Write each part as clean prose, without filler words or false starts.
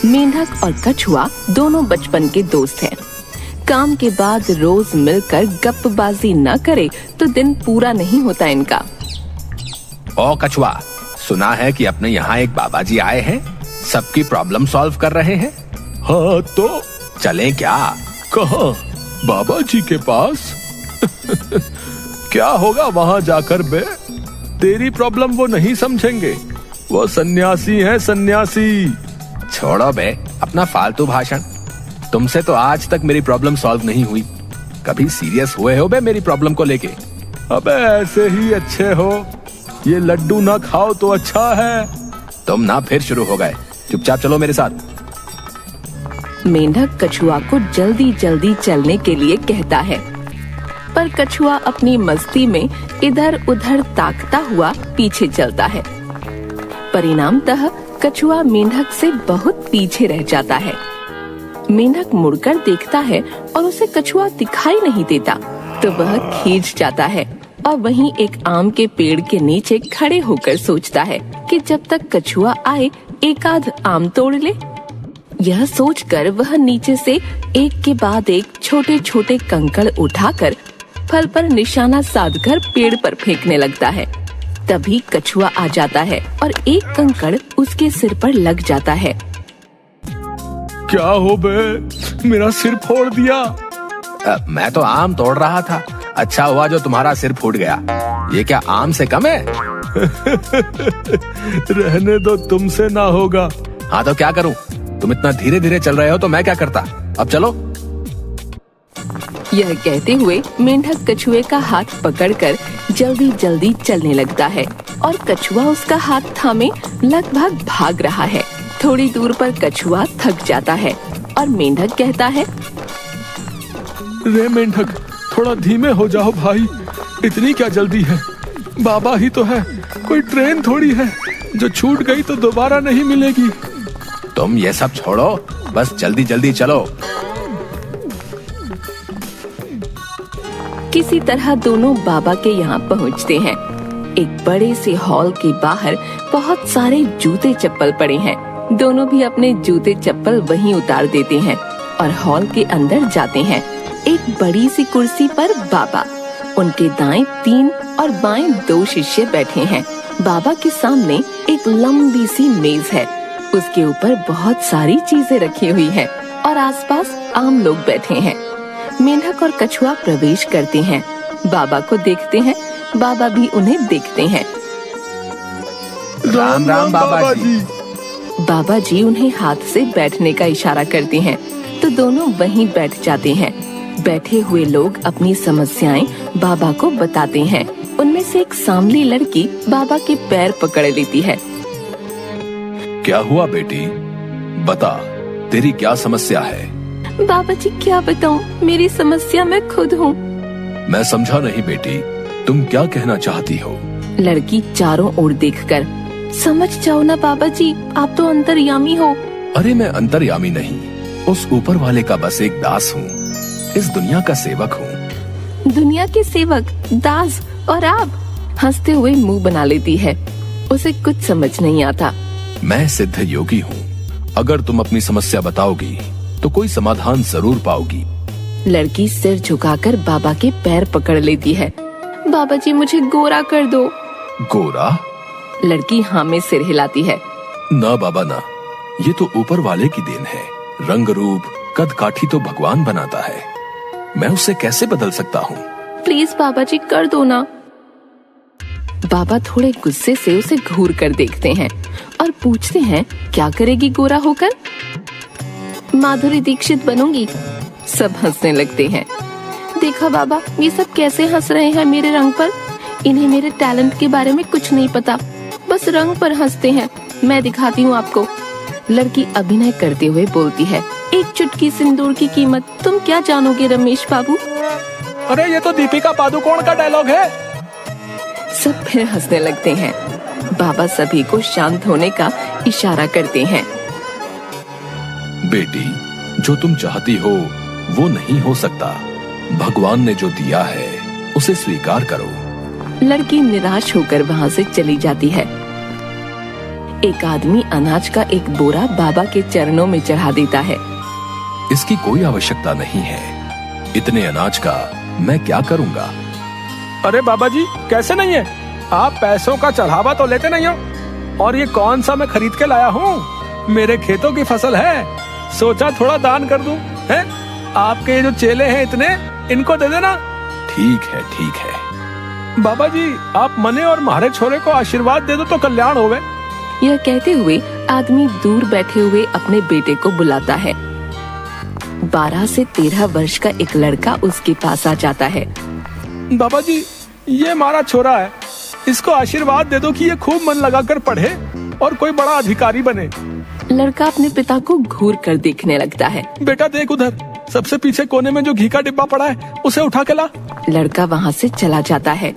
मेंढक और कछुआ दोनों बचपन के दोस्त हैं। काम के बाद रोज मिलकर गप्पबाजी न करे तो दिन पूरा नहीं होता इनका। ओ कछुआ, सुना है कि अपने यहाँ एक बाबा जी आए हैं, सबकी प्रॉब्लम सॉल्व कर रहे हैं। हाँ तो चलें क्या? कहाँ? बाबा जी के पास? क्या होगा वहाँ जाकर बे? तेरी प्रॉब्लम वो नहीं समझेंगे, वो सन्यासी हैं सन्यासी। छोड़ो बे अपना फालतू भाषण। तुमसे तो आज तक मेरी प्रॉब्लम सॉल्व नहीं हुई। कभी सीरियस हुए हो बे मेरी प्रॉब्लम को लेके? अबे ऐसे ही अच्छे हो, ये लड्डू ना खाओ तो अच्छा है। तुम ना फिर शुरू हो गए, चुपचाप चलो मेरे साथ। मेंढक कछुआ को जल्दी जल्दी चलने के लिए कहता है, पर कछुआ अपनी मस्ती में इधर उधर ताकता हुआ पीछे चलता है। परिणामतः कछुआ मेंढक से बहुत पीछे रह जाता है। मेंढक मुड़कर देखता है और उसे कछुआ दिखाई नहीं देता, तो वह खींच जाता है और वहीं एक आम के पेड़ के नीचे खड़े होकर सोचता है कि जब तक कछुआ आए एक आध आम तोड़ ले। यह सोचकर वह नीचे से एक के बाद एक छोटे छोटे कंकड़ उठाकर फल पर निशाना साधकर पेड़ पर फेंकने लगता है। तभी कछुआ आ जाता है और एक कंकड़ उसके सिर पर लग जाता है। क्या हो बे, मेरा सिर फोड़ दिया। मैं तो आम तोड़ रहा था, अच्छा हुआ जो तुम्हारा सिर फूट गया। ये क्या आम से कम है? रहने दो, तुमसे ना होगा। हाँ तो क्या करूं? तुम इतना धीरे धीरे चल रहे हो तो मैं क्या करता? अब चलो। यह कहते हुए मेंढक कछुए का हाथ पकड़कर जल्दी जल्दी चलने लगता है और कछुआ उसका हाथ थामे लगभग भाग रहा है। थोड़ी दूर पर कछुआ थक जाता है और मेंढक कहता है, रे मेंढक, थोड़ा धीमे हो जाओ भाई, इतनी क्या जल्दी है? बाबा ही तो है, कोई ट्रेन थोड़ी है जो छूट गई तो दोबारा नहीं मिलेगी। तुम ये सब छोड़ो, बस जल्दी जल्दी चलो। किसी तरह दोनों बाबा के यहाँ पहुँचते हैं। एक बड़े से हॉल के बाहर बहुत सारे जूते चप्पल पड़े हैं। दोनों भी अपने जूते चप्पल वहीं उतार देते हैं और हॉल के अंदर जाते हैं। एक बड़ी सी कुर्सी पर बाबा, उनके दाएं 3 और बाएं 2 शिष्य बैठे हैं। बाबा के सामने एक लंबी सी मेज है, उसके ऊपर बहुत सारी चीजें रखी हुई हैं और आसपास आम लोग बैठे हैं। मेंढक और कछुआ प्रवेश करते हैं, बाबा को देखते हैं, बाबा भी उन्हें देखते हैं। राम राम बाबा जी। बाबा जी उन्हें हाथ से बैठने का इशारा करते हैं, तो दोनों वहीं बैठ जाते हैं। बैठे हुए लोग अपनी समस्याएं बाबा को बताते हैं। उनमें से एक सांवली लड़की बाबा के पैर पकड़ लेती है। क्या हुआ बेटी, बता, तेरी क्या समस्या है? बाबा जी क्या बताऊं, मेरी समस्या मैं खुद हूँ। मैं समझा नहीं बेटी, तुम क्या कहना चाहती हो? लड़की चारों ओर देखकर, समझ जाओ ना बाबा जी, आप तो अंतर्यामी हो। अरे मैं अंतर्यामी नहीं, उस ऊपर वाले का बस एक दास हूँ, इस दुनिया का सेवक हूँ। दुनिया के सेवक, दास, और आप? हंसते हुए मुंह बना लेती है, उसे कुछ समझ नहीं आता। मैं सिद्ध योगी हूँ, अगर तुम अपनी समस्या बताओगी तो कोई समाधान जरूर पाओगी। लड़की सिर झुकाकर बाबा के पैर पकड़ लेती है। बाबा जी मुझे गोरा कर दो। गोरा? लड़की हाँ में सिर हिलाती है। ना बाबा ना, ये तो ऊपर वाले की देन है। रंग रूप कद काठी तो भगवान बनाता है, मैं उसे कैसे बदल सकता हूँ? प्लीज बाबा जी कर दो ना। बाबा थोड़े गुस्से से उसे घूर कर देखते हैं और पूछते हैं, क्या करेगी गोरा होकर? माधुरी दीक्षित बनूंगी। सब हंसने लगते हैं। देखा बाबा, ये सब कैसे हंस रहे हैं मेरे रंग पर। इन्हें मेरे टैलेंट के बारे में कुछ नहीं पता, बस रंग पर हंसते हैं। मैं दिखाती हूँ आपको। लड़की अभिनय करते हुए बोलती है, एक चुटकी सिंदूर की कीमत तुम क्या जानोगे रमेश बाबू। अरे ये तो दीपिका पादुकोण का डायलॉग है। सब फिर हंसने लगते हैं। बाबा सभी को शांत होने का इशारा करते हैं। बेटी, जो तुम चाहती हो वो नहीं हो सकता। भगवान ने जो दिया है उसे स्वीकार करो। लड़की निराश होकर वहाँ से चली जाती है। एक आदमी अनाज का एक बोरा बाबा के चरणों में चढ़ा देता है। इसकी कोई आवश्यकता नहीं है। इतने अनाज का मैं क्या करूंगा? अरे बाबा जी, कैसे नहीं है? आप पैसों का चढ़ावा तो लेते नहीं हो। और ये कौन सा मैं खरीद के लाया हूँ? मेरे खेतों की फसल है, सोचा थोड़ा दान कर दूं। है आपके ये जो चेले हैं इतने, इनको दे देना। ठीक है, ठीक है। बाबा जी, आप मने और मारे छोरे को आशीर्वाद दे दो तो कल्याण होवे। यह कहते हुए आदमी दूर बैठे हुए अपने बेटे को बुलाता है। 12 से 13 वर्ष का एक लड़का उसके पास आ जाता है। बाबा जी, ये हमारा छोरा है, इसको आशीर्वाद दे दो कि ये खूब मन लगाकर पढ़े और कोई बड़ा अधिकारी बने। लड़का अपने पिता को घूर कर देखने लगता है। बेटा देख उधर, सबसे पीछे कोने में जो घी का डिब्बा पड़ा है, उसे उठा के ला। लड़का वहाँ से चला जाता है।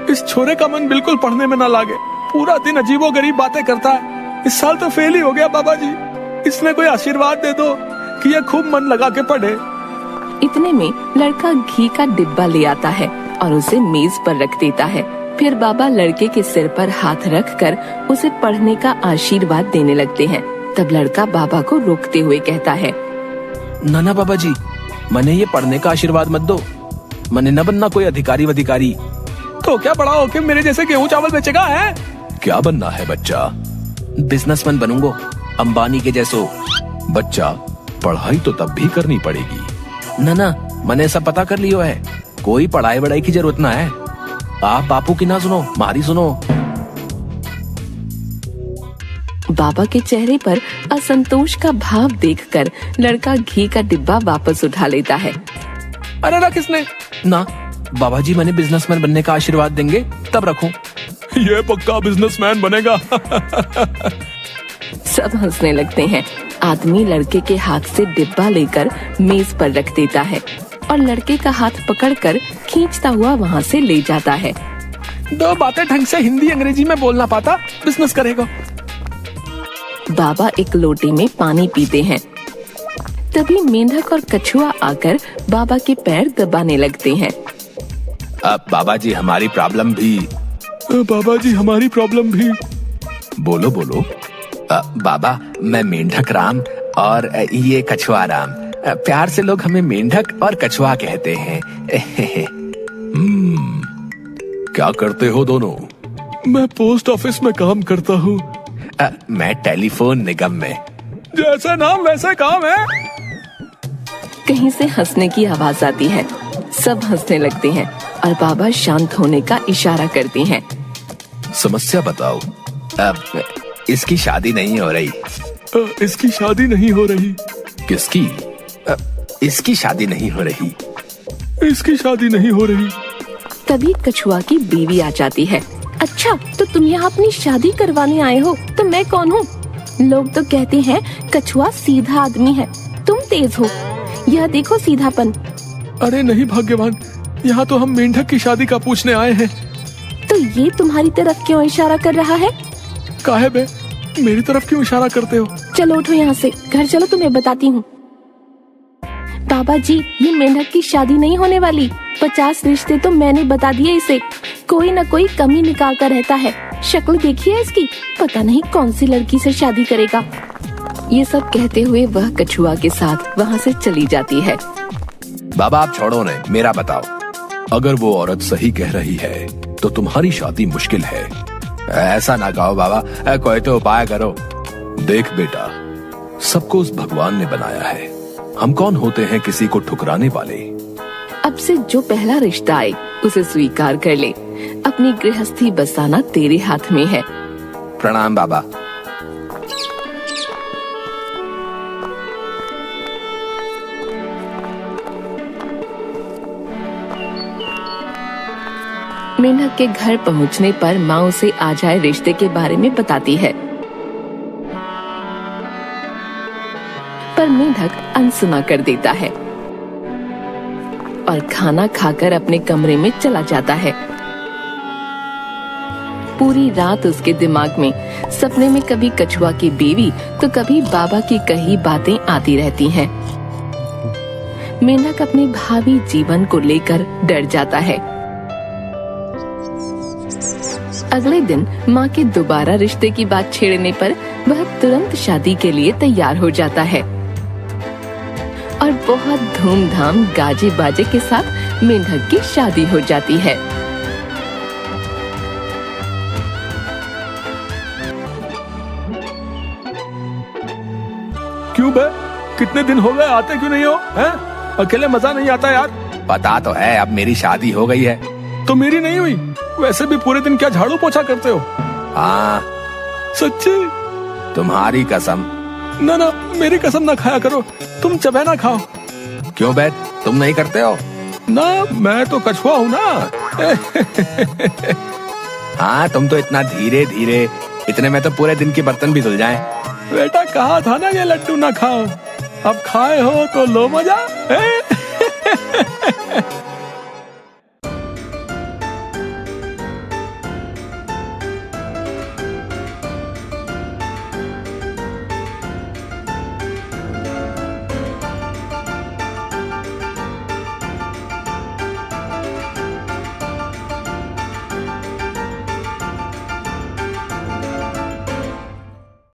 इस छोरे का मन बिल्कुल पढ़ने में न लागे, पूरा दिन अजीबो गरीब बातें करता है। इस साल तो फेल ही हो गया बाबा जी, इसमें कोई आशीर्वाद दे दो कि ये खूब मन लगा के पढ़े। इतने में लड़का घी का डिब्बा ले आता है और उसे मेज पर रख देता है। फिर बाबा लड़के के सिर पर हाथ रखकर उसे पढ़ने का आशीर्वाद देने लगते हैं। तब लड़का बाबा को रोकते हुए कहता है, ना बाबा जी, मने ये पढ़ने का आशीर्वाद मत दो। मने न बनना कोई अधिकारी वधिकारी। तो क्या बड़ा होके मेरे जैसे गेहूं चावल बेचेगा है? क्या बनना है बच्चा? बिजनेसमैन बनूंगो, अंबानी के जैसो। बच्चा, पढ़ाई तो तब भी करनी पड़ेगी। ना मैंने सब पता कर लियो है, कोई पढ़ाई वढ़ाई की जरूरत ना है। आप बापू की ना सुनो, मारी सुनो। बाबा के चेहरे पर असंतोष का भाव देखकर लड़का घी का डिब्बा वापस उठा लेता है। अरे रख इसने। ना बाबा जी, मैंने बिजनेसमैन बनने का आशीर्वाद देंगे तब रखूं। ये पक्का बिजनेसमैन बनेगा। सब हंसने लगते हैं। आदमी लड़के के हाथ से डिब्बा लेकर मेज पर रख देता है और लड़के का हाथ पकड़कर खींचता हुआ वहाँ से ले जाता है। दो बातें ढंग से हिंदी अंग्रेजी में बोलना पाता, बिजनेस करेगा। बाबा एक लोटे में पानी पीते हैं। तभी मेंढक और कछुआ आकर बाबा के पैर दबाने लगते हैं। अब बाबा जी हमारी प्रॉब्लम भी। बाबा जी हमारी प्रॉब्लम भी। बोलो बोलो। बाबा, मैं मेंढक राम और ये कछुआ राम। प्यार से लोग हमें मेंढक और कछुआ कहते हैं। क्या करते हो दोनों? मैं पोस्ट ऑफिस में काम करता हूँ। मैं टेलीफोन निगम में। जैसा नाम वैसा काम है। कहीं से हंसने की आवाज आती है। सब हंसने लगते हैं और बाबा शांत होने का इशारा करते हैं। समस्या बताओ। इसकी शादी नहीं हो रही। इसकी शादी नहीं हो रही। किसकी? इसकी शादी नहीं हो रही। इसकी शादी नहीं हो रही। तभी कछुआ की बीवी आ जाती है। अच्छा, तो तुम यहाँ अपनी शादी करवाने आए हो, तो मैं कौन हूँ? लोग तो कहते हैं कछुआ सीधा आदमी है, तुम तेज हो। यह देखो सीधापन। अरे नहीं भाग्यवान, यहाँ तो हम मेंढक की शादी का पूछने आए हैं। तो ये तुम्हारी तरफ क्यों इशारा कर रहा है? काहे बे, मेरी तरफ क्यों इशारा करते हो? चलो उठो यहाँ से, घर चलो, तुम्हें बताती हूँ। बाबा जी, ये मेंढक की शादी नहीं होने वाली। 50 रिश्ते तो मैंने बता दिए इसे। कोई न कोई कमी निकालता रहता है। शक्ल देखिए इसकी, पता नहीं कौन सी लड़की से शादी करेगा। ये सब कहते हुए वह कछुआ के साथ वहाँ से चली जाती है। बाबा आप छोड़ो ने, मेरा बताओ। अगर वो औरत सही कह रही है तो तुम्हारी शादी मुश्किल है। ऐसा ना कहो बाबा, कोई तो उपाय करो। देख बेटा, सबको उस भगवान ने बनाया है। हम कौन होते हैं किसी को ठुकराने वाले। अब से जो पहला रिश्ता आए उसे स्वीकार कर ले। अपनी गृहस्थी बसाना तेरे हाथ में है। प्रणाम बाबा। मेंढक के घर पहुंचने पर माँ उसे आ जाए रिश्ते के बारे में बताती है, पर मेंढक अनसुना कर देता है और खाना खाकर अपने कमरे में चला जाता है। पूरी रात उसके दिमाग में सपने में कभी कछुआ की बीवी तो कभी बाबा की कही बातें आती रहती हैं। मेंढक अपने भावी जीवन को लेकर डर जाता है। अगले दिन माँ के दोबारा रिश्ते की बात छेड़ने पर वह तुरंत शादी के लिए तैयार हो जाता है और बहुत धूमधाम गाजे बाजे के साथ मेंढक की शादी हो जाती है। क्यों बे, कितने दिन हो गए, आते क्यों नहीं हो? हैं? अकेले मजा नहीं आता यार। पता तो है अब मेरी शादी हो गई है। तो मेरी नहीं हुई। वैसे भी पूरे दिन क्या झाड़ू पोछा करते हो? हाँ सच्ची? तुम्हारी कसम। ना ना, मेरी कसम ना खाया करो, तुम चबे ना खाओ। क्यों बे, तुम नहीं करते हो? ना, मैं तो कछुआ हूँ ना। हाँ तुम तो इतना धीरे धीरे, इतने में तो पूरे दिन के बर्तन भी धुल जाएं। बेटा कहा था ना ये लड्डू ना खाओ, अब खाए हो तो लो मजा।